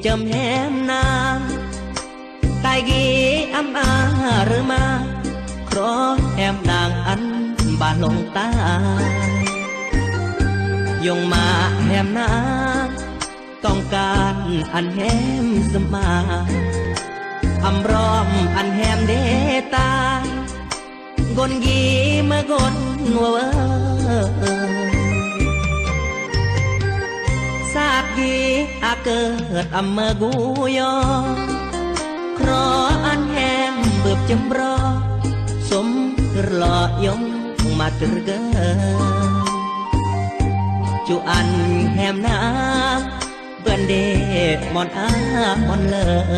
จำแหมนางตายกีอำอาหรือมาครอแหมนางอันบานลงตายงมาแหมนางต้องการอันแหมสมาอำรอมอันแหมเดตายกนยีเมื่อกนวัวสาบยีอาเกิดอำเมื่อกูยอครออันแหมเบือบจำรอสมหล่อยงมาตรเกอจูอันแหมนาเบื่อเดมอนอามอนเลอ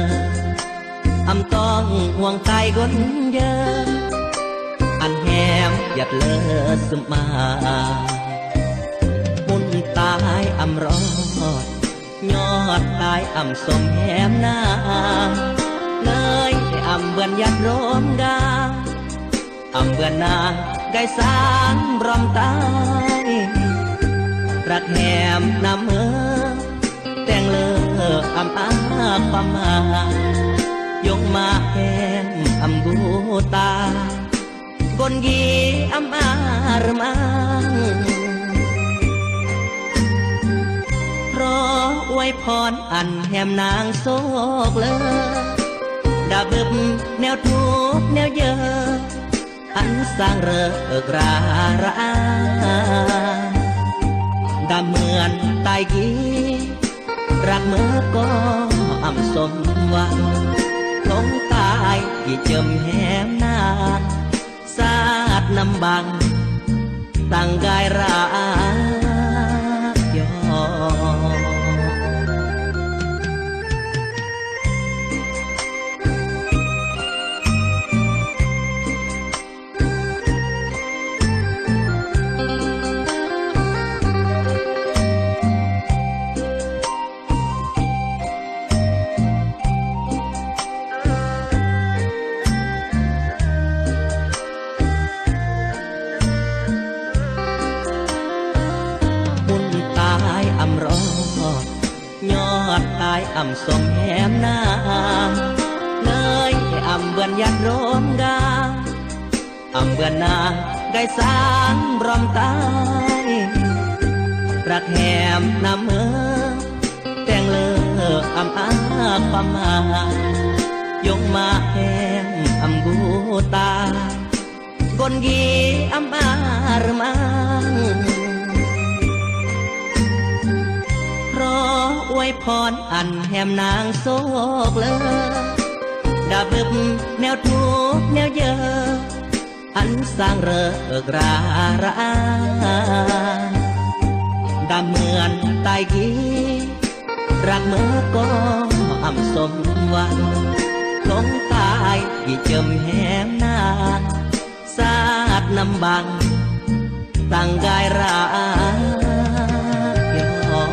อำต้องห่วงตายกนเยอะอันแหมหยัดเลอสมามุนตายอำรอดยอดตายอำสมแหมนาเลยอำเบื่อนยัดร้มกาอำเบื่อนนางไก่สางรำตายรักแหมนำเมื่อแต่งเลออำอาความมายงมาแหมอำกูตากนยีอำอารมังเพราะอวยพรอันแหมนางโศกเลยดาบึบแนวทุกแนวเยอะอันสร้างเริกราระดาเหมือนตายกีรักเมื่อก็อำสมหวังลงตายที่เจิมแหมนางสาดน้ำบังตั้งกายรักยอตายอำสมแหมนางเลยอำเบื่อนยัดร้มกาอำเบื่อนนางไก่สางรำตายรักแหมนำเมื่อแต่งเลออำอาความมายงมาแหมอำกูตากนยีอำอารมังอวยพรอันแหมนางโศกเลยดาบึบแนวทุกแนวเยอะอันสร้างเริกราระดาเหมือนตายกีรักเมื่อก็อำสมหวังลงตายที่เจิมแหมนางสาดน้ำบังตั้งกายรักยอ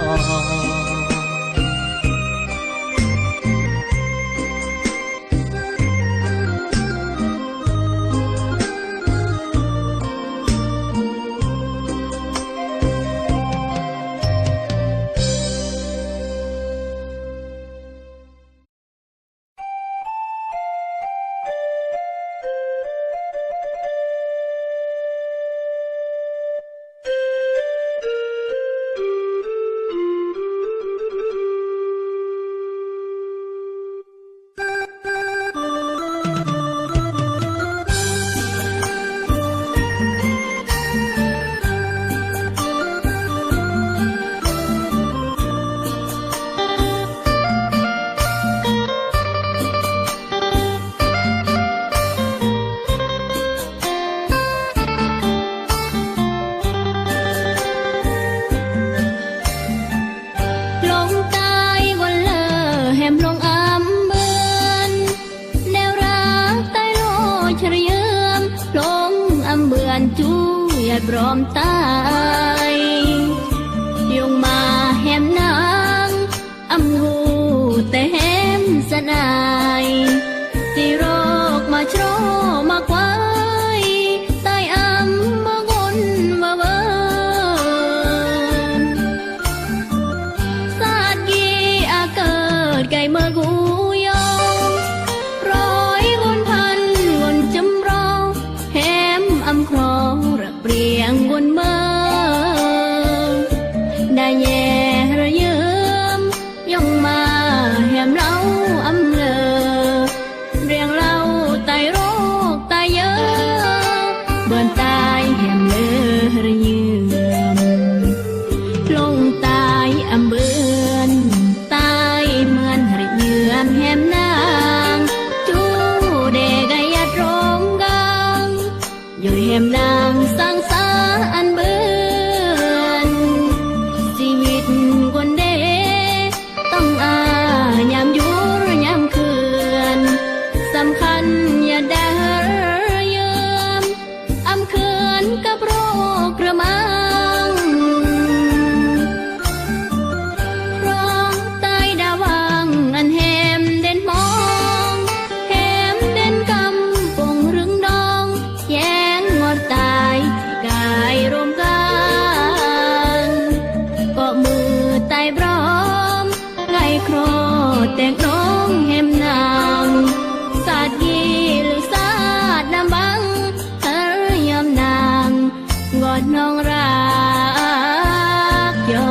พร้อมตายยงมาแหมนางอำหูแต่แหมสนายที่โรคมาโชมาควายตายอำมากนมาเวินสาดกีอาเกิด หูยองร้อยวนพันวนจำรองแหมอำครองระเปรียงวนเมืองได้แย่ระเยิมย่องมาแหมเราอำเลอเรียงเราไตโรคไตเยอะเบิ่นตายแหมเลอระเยิมลงตายอำเบือนตายเหมือนระเยือมแหมนางจูเดกะยัดรองกังอยู่แหมนางสร้างสาอันเบือนชีวิตคนเดต้องอายามอยู่หรือยามคืนสำคัญอย่าได้เยิมอำคืนกับโรคกระมังร้องตายดาวังอันแหมเด่นมองแหมเด่นกำปงรึงดองแย้งงอดตายที่กายรวมกันก็มือตายพร้อมไงโครแตกน้องแหมนางสาดยีหรือสาดน้ำบังเธอยอมนางกอดน้องรักยอ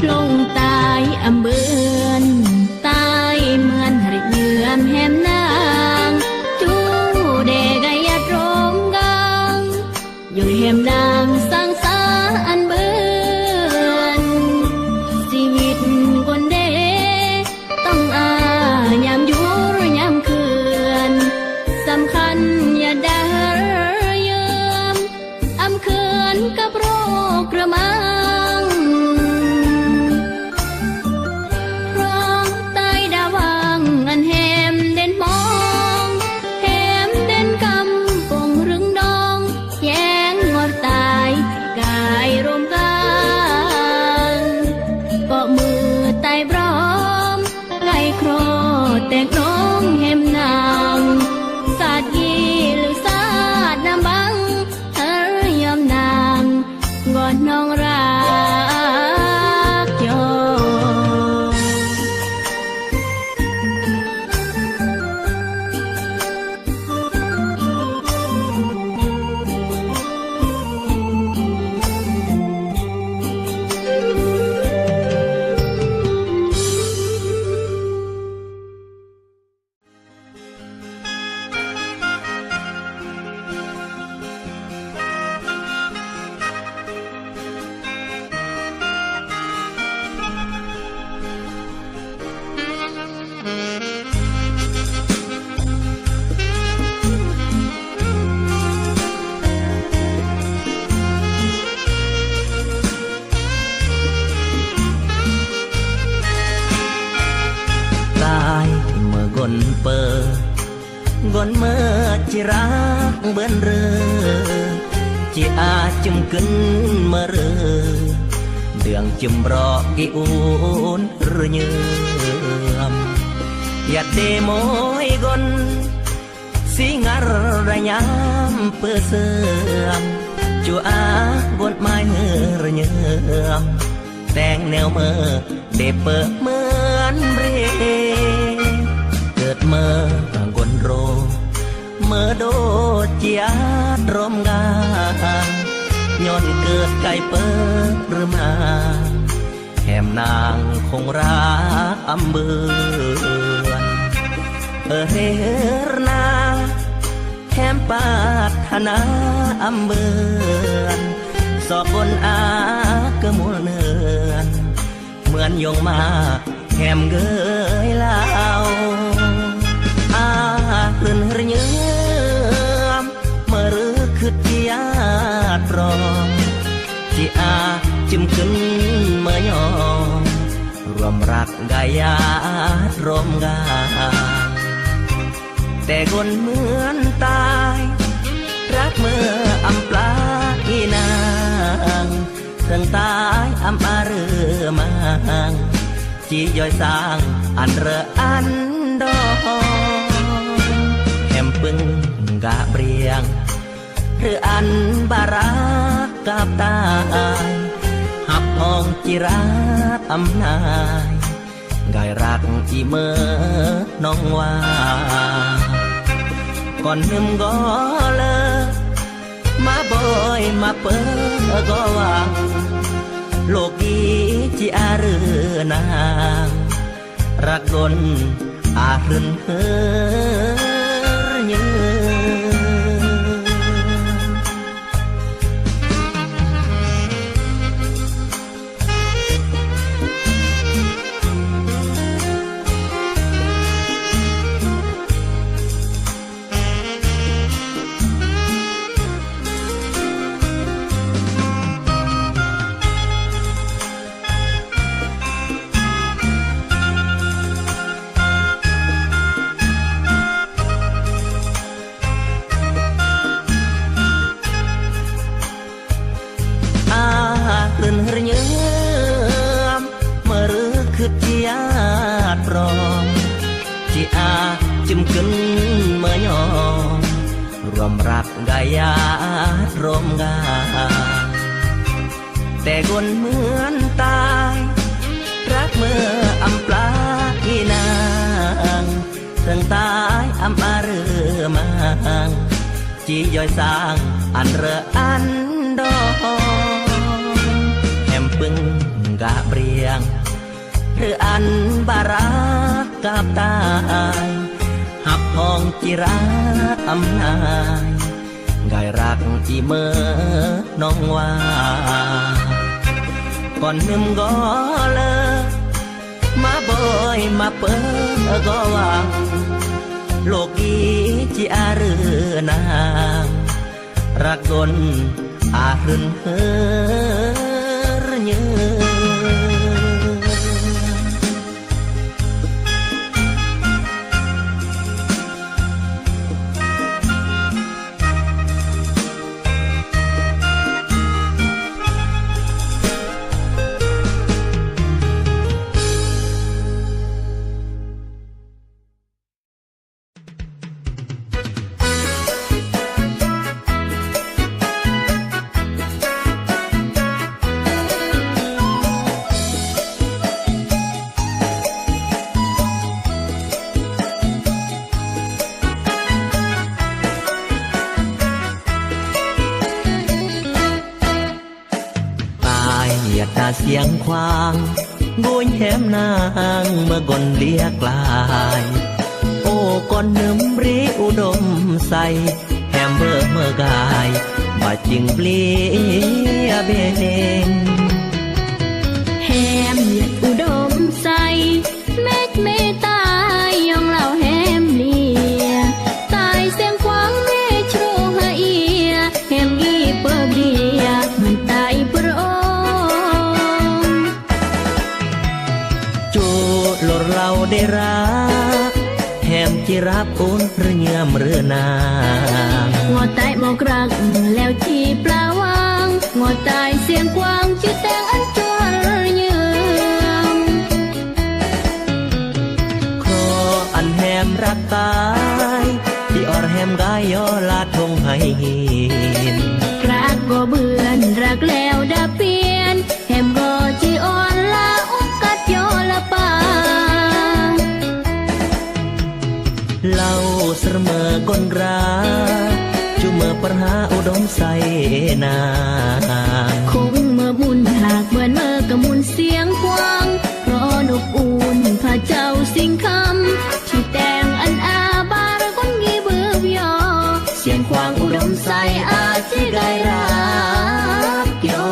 ลงตายอำเบือนตายเหมือนระเยือมแหมนางจูเดกะยัดรมกังอยู่แหมนางสร้างสาอันเบือนชีวิตคนเดต้องอายามอยู่หรือยามคืนสำคัญอย่าได้เยิมอำคืนกับโรคกระมังร้องตายดาวังอันแหมเด่นมองแหมเด่นกำปงรึงดองแย้งงอดตายที่กายรวมกันก็มือตายพร้อมไงโครแตกน้องแหมนางสาดยีหรือสาดน้ำบังเธอยอมนางกอดน้องรักยอ นเปิดกนเมื่อจิรักเบิ้นเรือจิอาจุมกึนเมื่อเรือเดืองจุมรออีอูนเรือเยือมอยากเดโมยกนสิงารระยามเปื้อเสื่อมจูอากนไม้เรือเยือมแต่งแนวเมื่อเดเปิดเหมือนเรเกิดเมื่อกนโรเมื่อโดเจียดรมกางย้อนเกิดไก่เปิดหรือมาแหมนางคงรักอำเบือนเฮรนาแหมปาถนาอำเบือนสอบบนอากระมวลเนือนเหมือนยงมาแหมเกยลาวอาคลื่นเรือยมเมื่อรื้อคือเจียดรองที่อาจิ้มขึ้นเมื่อยอมรวมรักกายารวมกาย แต่คนเหมือนตายรักเมื่ออำปลาอีนางถึงตายอำอาเรือมังจีย่อยสร้างอันเรออันดองแหมปึงกะเบรียงหรืออันบารักกับตายหับห้องจิราอำนายกายรักจีเมื่อน้องว่าก่อนหนึ่งก็เลยมาบ่อยมาเปิดก็วางโลกีจีอาเรือนางรักดนอารึนเฮอเยลื่นเยือมเมื่อรึกคือจีอาปรองจีอาจิ้มกึนเมื่อยอมรวมรักกายารวมกาแต่คนเหมือนตายรักเมื่ออำปลาอีนางถึงตายอำอาเรือมังจีย่อยสร้างอันเรออันดองปึงกะเบรียงหรืออันบารักกับตายหับห้องจิราอำนายกายรักจีเมื่อน้องว่าก่อนหนึ่งก็เลยมาบ่อยมาเปิดก็วางโลกีจีอาเรือนางรักดนอารึนเฮอเยตาเสียงควางโบยแหมนางเมื่อกนเลียกลายโอ้ก่อนนึมรีอุดมใสแหมเบอเมื่อกายบาจิงเปลี่ยเบงแฮมเลือดอุดมใสเม็ดเมตายยองเหล่าแฮมเลียตายเสียงควางเมชโรหะเอียแฮมกีเปอร์เบียมันตายโปรลดเราได้รักแหมจีรับอุ่นหรือเงื่อมหรือนางงอตายหมอกรักแล้วจีปลาวางงอตายเสียงกวางชื่อแตงอันจวนเยือมครออันแหมรักตายที่ออรแหมกายยอลาทงให้หินรักก็เบื่อนรักแล้วดาเปลี่ยนแหมก็จีอ่อนลาอุกกัดยอละปาเล่าเสมอกนรักจุเมื่อปัญหาอุดมใสนางคงเมื่อบุญหากเหมือนเมื่อกระมุนเสียงกว้างรอนบอุ่นพระเจ้าสิ่งคำที่แต่งอันอาบาระคนกีเบื่อยอเสียงควางอุดมใสอาจจะได้รักยอ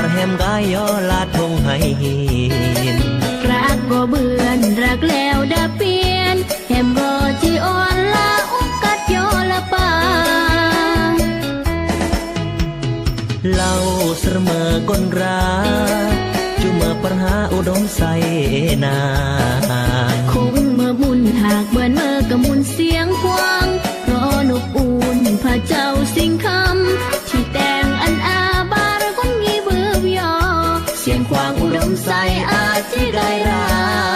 รแฮมกายยอลาทงให้หิน รักบ่เบื่อนรักแล้วดาเปลี่ยนแฮมรอจีอ่อนลาอุกกัดยอละปา เล่าเสมอกนราจุมาปรหาอุดมใสนา คงเมื่อบุญหากเบื่อนเมื่อกะมุนเสียงควางรอนกอุ่นพระเจ้าสิงคำที่แต่งอันอาบารคนงีเบื่อยอเสียงควางอุดมใสอาจจะได้รา